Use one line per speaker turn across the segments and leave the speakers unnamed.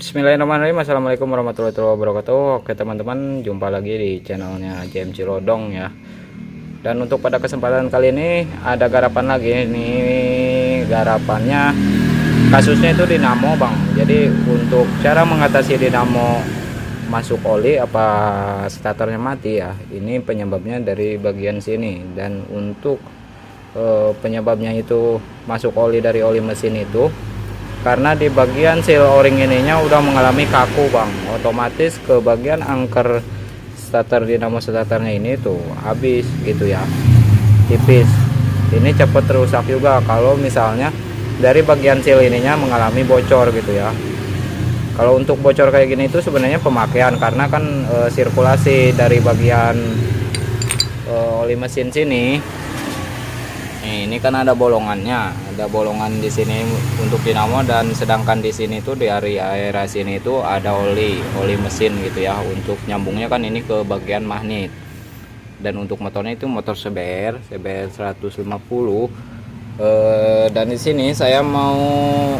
Bismillahirrahmanirrahim. Assalamualaikum warahmatullahi wabarakatuh. Oke teman-teman, jumpa lagi di channelnya JMC Lodong ya. Dan untuk pada kesempatan kali ini ada garapan lagi. Ini garapannya kasusnya itu dinamo bang. Jadi untuk cara mengatasi dinamo masuk oli apa starternya mati ya, ini penyebabnya dari bagian sini. Dan untuk penyebabnya itu masuk oli dari oli mesin itu karena di bagian seal o-ring ininya udah mengalami kaku bang, otomatis ke bagian angker starter dinamo starternya ini tuh habis gitu ya, tipis. Ini cepat rusak juga kalau misalnya dari bagian seal ininya mengalami bocor gitu ya. Kalau untuk bocor kayak gini itu sebenarnya pemakaian, karena kan sirkulasi dari bagian oli mesin sini. Ini kan ada bolongannya, ada bolongan di sini untuk dinamo, dan sedangkan di sini tuh di area sini itu ada oli mesin gitu ya. Untuk nyambungnya kan ini ke bagian magnet. Dan untuk motornya itu motor CBR 150. Dan di sini saya mau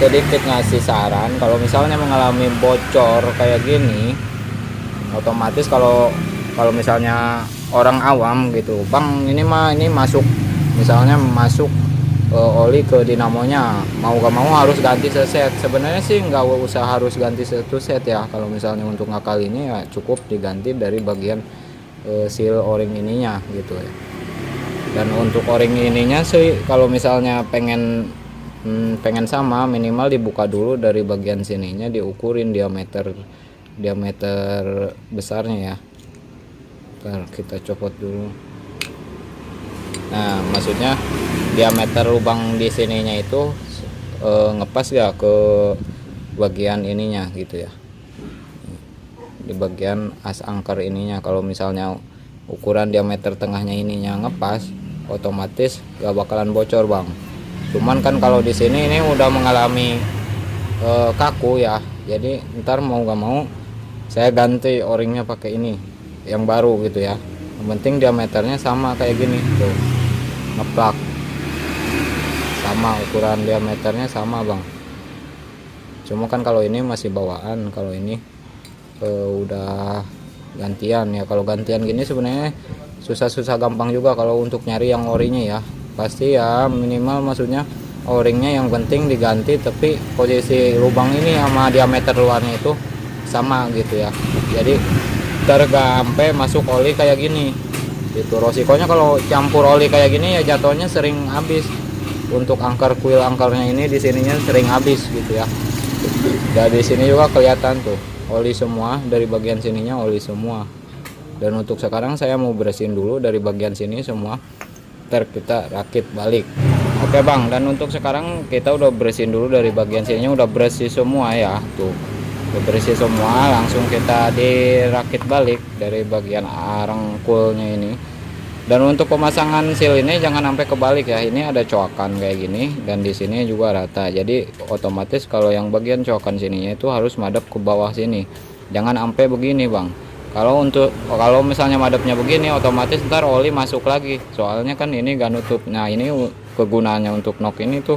sedikit ngasih saran, kalau misalnya mengalami bocor kayak gini, otomatis kalau misalnya orang awam gitu bang, ini masuk misalnya masuk oli ke dinamonya, mau gak mau harus ganti seset. Sebenarnya sih nggak usah harus ganti satu set ya, kalau misalnya untuk ngakal ini ya cukup diganti dari bagian seal o-ring ininya gitu ya. Dan untuk o-ring ininya sih kalau misalnya pengen sama, minimal dibuka dulu dari bagian sininya, diukurin diameter besarnya ya. Ntar kita copot dulu. Nah, maksudnya diameter lubang di sininya itu ngepas gak ke bagian ininya gitu ya, di bagian as angker ininya. Kalau misalnya ukuran diameter tengahnya ininya ngepas, otomatis gak bakalan bocor bang. Cuman kan kalau di sini ini udah mengalami kaku ya, jadi ntar mau gak mau saya ganti o-ringnya pakai ini yang baru gitu ya. Yang penting diameternya sama kayak gini tuh, ngeplak sama, ukuran diameternya sama bang. Cuma kan kalau ini masih bawaan, kalau ini udah gantian ya. Kalau gantian gini sebenarnya susah gampang juga kalau untuk nyari yang orinya ya. Pasti ya minimal maksudnya o-ringnya yang penting diganti, tapi posisi lubang ini sama diameter luarnya itu sama gitu ya. Jadi sampai masuk oli kayak gini itu resikonya. Kalau campur oli kayak gini ya jatuhnya sering habis. Untuk angker kuil angkernya ini di sininya sering habis gitu ya. Dan di sini juga kelihatan tuh oli semua, dari bagian sininya oli semua. Dan untuk sekarang saya mau bersihin dulu dari bagian sini semua, ntar kita rakit balik. Oke bang, dan untuk sekarang kita udah bersihin dulu dari bagian sininya, udah bersih semua ya tuh, udah bersih semua. Langsung kita dirakit balik dari bagian arang coolnya ini. Dan untuk pemasangan seal ini jangan sampai kebalik ya. Ini ada coakan kayak gini, dan di sini juga rata. Jadi otomatis kalau yang bagian coakan sininya itu harus madep ke bawah sini, jangan sampai begini bang. Kalau misalnya madepnya begini, otomatis ntar oli masuk lagi. Soalnya kan ini gak nutup. Nah ini kegunaannya untuk nok ini tuh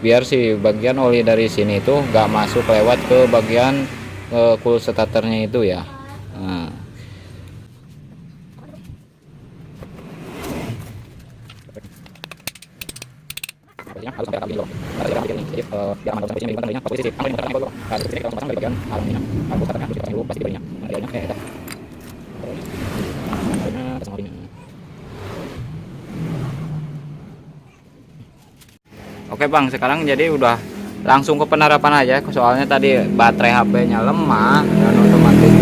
biar si bagian oli dari sini tuh gak masuk lewat ke bagian cool starternya itu ya. Nah. Harus kayak gini loh. Harus kayak gini. Jadi biar aman sampai sini dengan posisi aman ini terkena dulu. Nah, di sini kita pasang dari bagian arangnya. Arang starternya kita pasang dulu pasti berinya. Nah, dia pasang orinya. Oke bang, sekarang jadi udah langsung ke penerapan aja. Soalnya tadi baterai HP-nya lemah, dan otomatis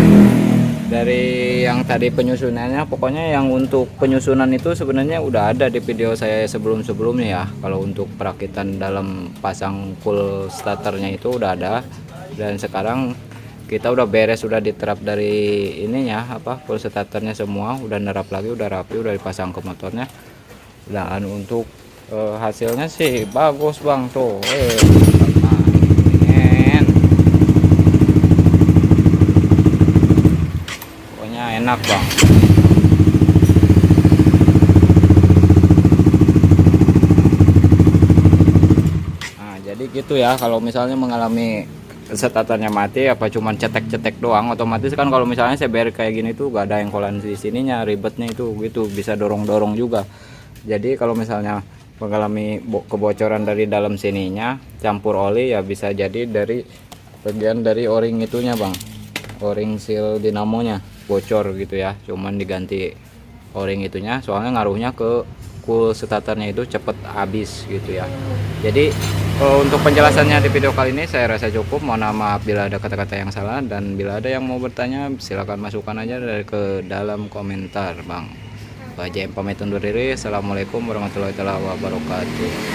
dari yang tadi penyusunannya, pokoknya yang untuk penyusunan itu sebenarnya udah ada di video saya sebelumnya ya. Kalau untuk perakitan dalam pasang full starternya itu udah ada. Dan sekarang kita udah beres, udah diterap dari ininya full starternya semua, udah nerap lagi, udah rapi, udah dipasang ke motornya. Dan untuk hasilnya sih bagus bang tuh. Enak bang. Nah jadi gitu ya, kalau misalnya mengalami starternya mati apa cuman cetek-cetek doang, otomatis kan kalau misalnya CBR kayak gini tuh gak ada engkolan di sininya, ribetnya itu gitu, bisa dorong-dorong juga. Jadi kalau misalnya mengalami kebocoran dari dalam sininya campur oli, ya bisa jadi dari bagian dari o-ring itunya bang, o-ring seal dinamonya bocor gitu ya, cuman diganti o-ring itunya, soalnya ngaruhnya ke cool starternya itu cepet habis gitu ya. Jadi untuk penjelasannya di video kali ini saya rasa cukup. Mohon maaf bila ada kata-kata yang salah, dan bila ada yang mau bertanya silahkan masukkan aja dari ke dalam komentar bang. Pak JM pamit undur diri. Assalamualaikum warahmatullahi wabarakatuh.